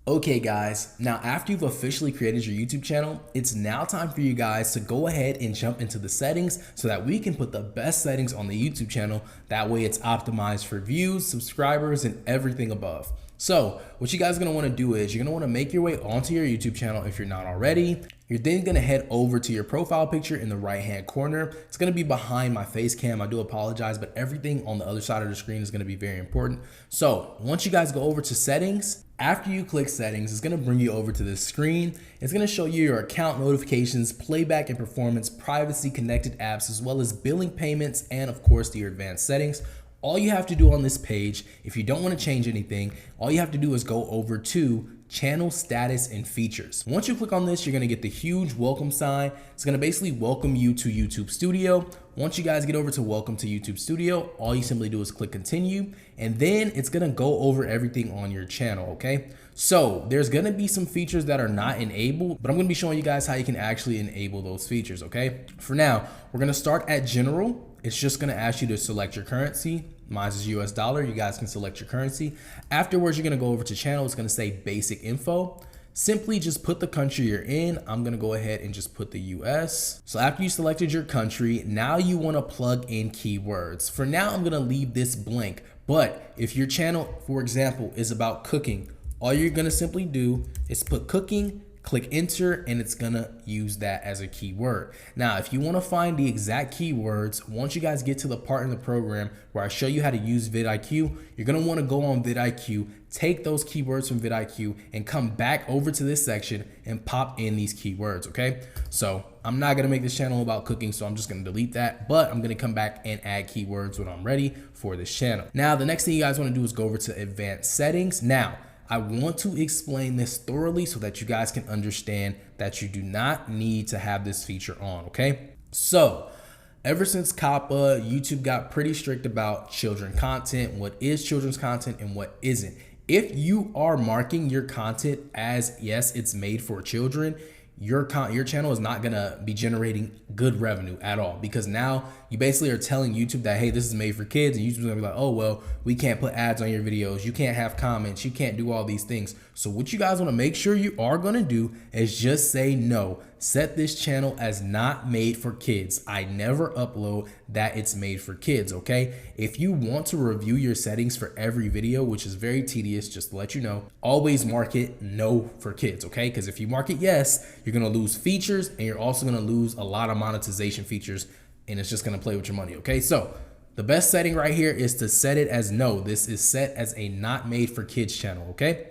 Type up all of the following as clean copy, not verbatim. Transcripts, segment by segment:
Okay guys, now after you've officially created your YouTube channel, it's now time for you guys to go ahead and jump into the settings so that we can put the best settings on the YouTube channel. That way it's optimized for views, subscribers, and everything above. So what you guys are gonna wanna do is you're gonna wanna make your way onto your YouTube channel if you're not already. You're then gonna head over to your profile picture in the right-hand corner. It's gonna be behind my face cam. I do apologize, but everything on the other side of the screen is gonna be very important. So once you guys go over to settings, after you click settings, it's gonna bring you over to this screen. It's gonna show you your account notifications, playback and performance, privacy, connected apps, as well as billing payments, and of course, your advanced settings. All you have to do on this page, if you don't wanna change anything, all you have to do is go over to channel status and features. Once you click on this, you're gonna get the huge welcome sign. It's gonna basically welcome you to YouTube Studio. Once you guys get over to welcome to YouTube Studio, all you simply do is click continue, and then it's gonna go over everything on your channel, okay? So there's gonna be some features that are not enabled, but I'm gonna be showing you guys how you can actually enable those features, okay? For now, we're gonna start at general. It's just gonna ask you to select your currency. Mine is US dollar. You guys can select your currency. Afterwards, you're gonna go over to channel. It's gonna say basic info. Simply just put the country you're in. I'm gonna go ahead and just put the US. So after you selected your country, now you wanna plug in keywords. For now, I'm gonna leave this blank, but if your channel, for example, is about cooking, all you're gonna simply do is put cooking, click enter, and it's gonna use that as a keyword. Now, if you wanna find the exact keywords, once you guys get to the part in the program where I show you how to use vidIQ, you're gonna wanna go on vidIQ, take those keywords from vidIQ, and come back over to this section and pop in these keywords, okay? So I'm not gonna make this channel about cooking, so I'm just gonna delete that, but I'm gonna come back and add keywords when I'm ready for this channel. Now, the next thing you guys wanna do is go over to advanced settings. Now, I want to explain this thoroughly so that you guys can understand that you do not need to have this feature on, okay? So, ever since COPPA, YouTube got pretty strict about children content, what is children's content and what isn't. If you are marking your content as, yes, it's made for children, your channel is not gonna be generating good revenue at all, because now you basically are telling YouTube that, hey, this is made for kids, and YouTube's gonna be like, oh, well, we can't put ads on your videos, you can't have comments, you can't do all these things. So what you guys wanna make sure you are gonna do is just say no. Set this channel as not made for kids. I never upload that it's made for kids, okay? If you want to review your settings for every video, which is very tedious, just to let you know, always mark it no for kids, okay? Because if you mark it yes, you're gonna lose features, and you're also gonna lose a lot of monetization features, and it's just gonna play with your money, okay? So the best setting right here is to set it as no. This is set as a not made for kids channel, okay?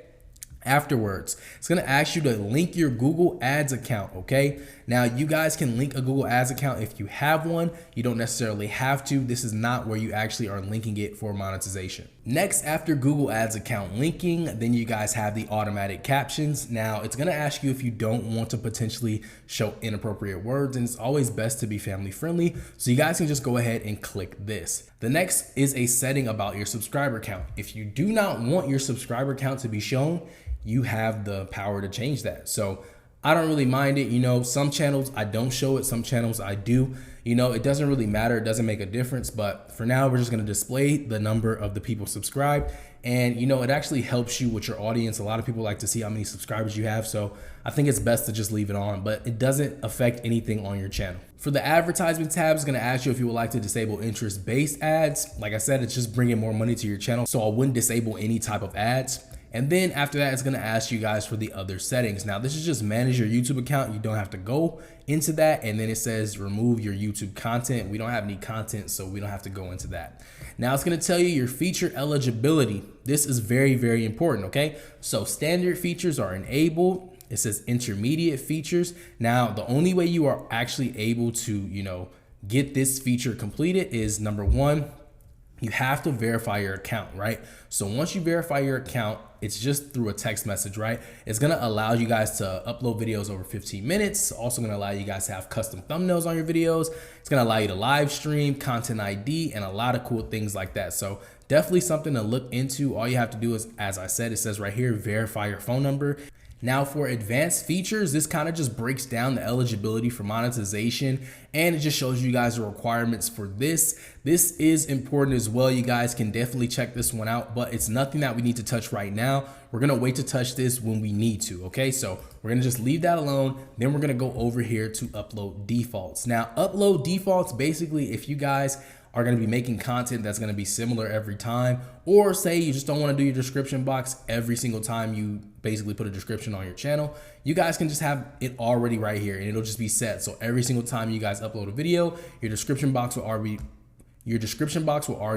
Afterwards, it's gonna ask you to link your Google Ads account, okay? Now, you guys can link a Google Ads account if you have one. You don't necessarily have to. This is not where you actually are linking it for monetization. Next, after Google Ads account linking, then you guys have the automatic captions. Now, it's gonna ask you if you don't want to potentially show inappropriate words, and it's always best to be family friendly. So you guys can just go ahead and click this. The next is a setting about your subscriber count. If you do not want your subscriber count to be shown, you have the power to change that. So I don't really mind it. You know, some channels I don't show it, some channels I do. You know, it doesn't really matter. It doesn't make a difference. But for now, we're just going to display the number of the people subscribed. And, you know, it actually helps you with your audience. A lot of people like to see how many subscribers you have. So I think it's best to just leave it on, but it doesn't affect anything on your channel. For the advertisement tab, it's going to ask you if you would like to disable interest-based ads. Like I said, it's just bringing more money to your channel. So I wouldn't disable any type of ads. And then after that, it's gonna ask you guys for the other settings. Now, this is just manage your YouTube account. You don't have to go into that. And then it says remove your YouTube content. We don't have any content, so we don't have to go into that. Now, it's gonna tell you your feature eligibility. This is very, very important, okay? So standard features are enabled. It says intermediate features. Now, the only way you are actually able to, you know, get this feature completed is number one, you have to verify your account, right? So once you verify your account, it's just through a text message, right? It's gonna allow you guys to upload videos over 15 minutes. Also gonna allow you guys to have custom thumbnails on your videos. It's gonna allow you to live stream, content ID, and a lot of cool things like that. So definitely something to look into. All you have to do is, as I said, it says right here, verify your phone number. Now for advanced features, this kind of just breaks down the eligibility for monetization, and it just shows you guys the requirements for this. This is important as well. You guys can definitely check this one out, but it's nothing that we need to touch right now. We're gonna wait to touch this when we need to, okay? So we're gonna just leave that alone. Then we're gonna go over here to upload defaults. Now upload defaults, basically if you guys are going to be making content that's going to be similar every time, or say you just don't want to do your description box every single time you basically put a description on your channel, you guys can just have it already right here and it'll just be set. So every single time you guys upload a video, your description box will already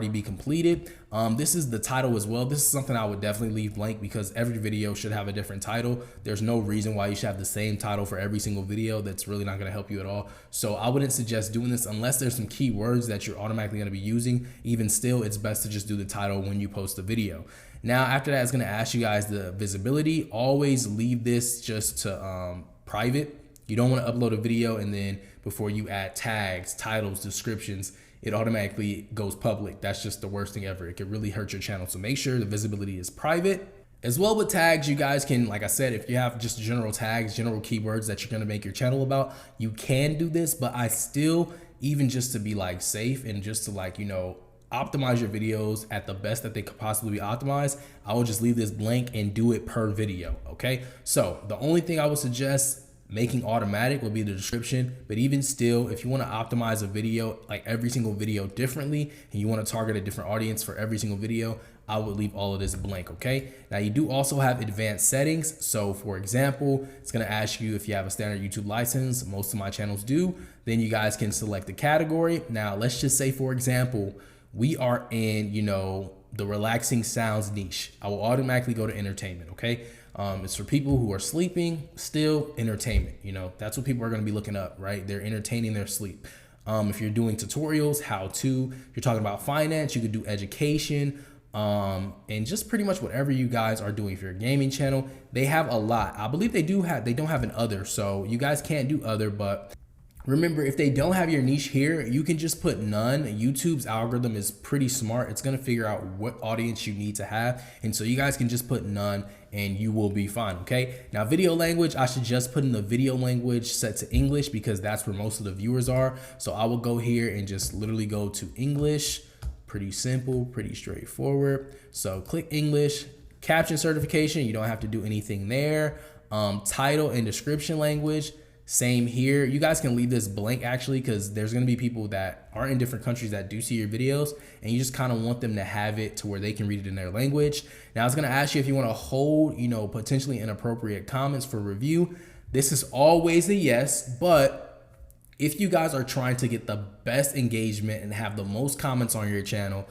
be completed. This is the title as well. This is something I would definitely leave blank because every video should have a different title. There's no reason why you should have the same title for every single video. That's really not going to help you at all. So I wouldn't suggest doing this unless there's some keywords that you're automatically going to be using. Even still, it's best to just do the title when you post the video. Now, after that, it's going to ask you guys the visibility. Always leave this just to private. You don't want to upload a video and then before you add tags, titles, descriptions, it automatically goes public. That's just the worst thing ever. It could really hurt your channel. So make sure the visibility is private. As well with tags, you guys can, like I said, if you have just general tags, general keywords that you're gonna make your channel about, you can do this, but I still, even just to be like safe and just to like, you know, optimize your videos at the best that they could possibly be optimized, I will just leave this blank and do it per video, okay? So the only thing I would suggest making automatic will be the description, but even still, if you want to optimize a video, like every single video differently, and you want to target a different audience for every single video, I would leave all of this blank, okay? Now you do also have advanced settings. So for example, it's going to ask you if you have a standard YouTube license. Most of my channels do. Then you guys can select the category. Now let's just say, for example, we are in, you know, the relaxing sounds niche. I will automatically go to entertainment, okay? It's for people who are sleeping, still entertainment. You know, that's what people are going to be looking up, right? They're entertaining their sleep. If you're doing tutorials, how to, if you're talking about finance, you could do education, and just pretty much whatever you guys are doing. If you're a gaming channel, they have a lot. I believe they don't have an other, so you guys can't do other, but remember, if they don't have your niche here, you can just put none. YouTube's algorithm is pretty smart. It's going to figure out what audience you need to have. And so you guys can just put none and you will be fine. Okay. Now video language, I should just put in the video language set to English because that's where most of the viewers are. So I will go here and just literally go to English. Pretty simple, pretty straightforward. So click English. Caption certification, you don't have to do anything there. Title and description language. Same here. You guys can leave this blank actually, because there's going to be people that are in different countries that do see your videos and you just kind of want them to have it to where they can read it in their language. Now it's going to ask you if you want to hold, you know, potentially inappropriate comments for review. This is always a yes, but if you guys are trying to get the best engagement and have the most comments on your channel,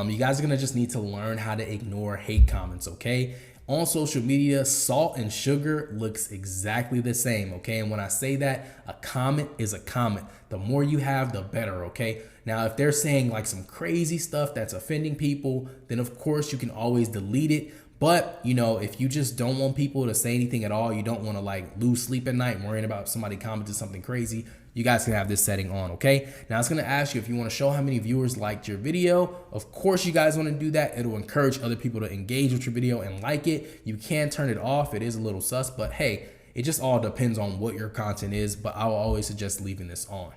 you guys are going to just need to learn how to ignore hate comments, okay? On social media, salt and sugar looks exactly the same, okay? And when I say that, a comment is a comment. The more you have, the better, okay? Now, if they're saying like some crazy stuff that's offending people, then of course you can always delete it. But, you know, if you just don't want people to say anything at all, you don't want to like lose sleep at night worrying about somebody commenting something crazy, you guys can have this setting on, okay? Now it's gonna ask you if you wanna show how many viewers liked your video. Of course you guys wanna do that. It'll encourage other people to engage with your video and like it. You can turn it off. It is a little sus, but hey, it just all depends on what your content is, but I will always suggest leaving this on.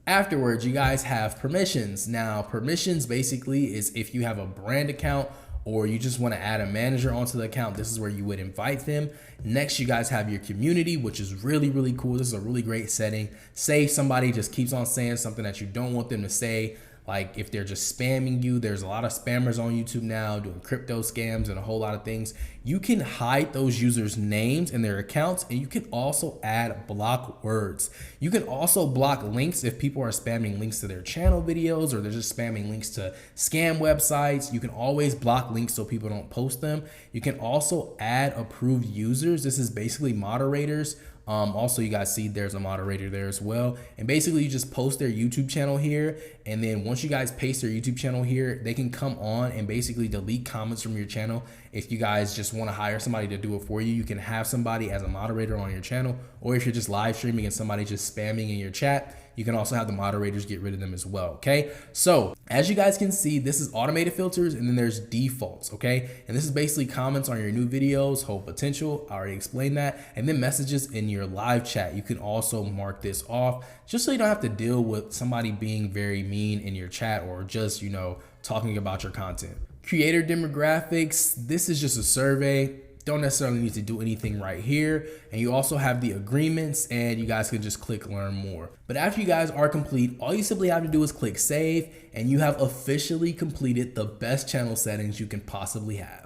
Afterwards, you guys have permissions. Now, permissions basically is if you have a brand account or you just want to add a manager onto the account, this is where you would invite them. Next, you guys have your community, which is really, really cool. This is a really great setting. Say somebody just keeps on saying something that you don't want them to say, like if they're just spamming you. There's a lot of spammers on YouTube now doing crypto scams and a whole lot of things. You can hide those users' names and their accounts, and you can also add block words. You can also block links if people are spamming links to their channel videos or they're just spamming links to scam websites. You can always block links so people don't post them. You can also add approved users. This is basically moderators. Also, you guys see there's a moderator there as well. And basically you just post their YouTube channel here. And then once you guys paste their YouTube channel here, they can come on and basically delete comments from your channel. If you guys just want to hire somebody to do it for you, you can have somebody as a moderator on your channel. Or if you're just live streaming and somebody just spamming in your chat, You can also have the moderators get rid of them as well, okay? So as you guys can see, this is automated filters, and then there's defaults, okay? And this is basically comments on your new videos, whole potential, I already explained that, and then messages in your live chat. You can also mark this off just so you don't have to deal with somebody being very mean in your chat or just, you know, talking about your content. Creator demographics, this is just a survey. Don't necessarily need to do anything right here. And you also have the agreements, and you guys can just click learn more. But after you guys are complete, all you simply have to do is click save, and you have officially completed the best channel settings you can possibly have.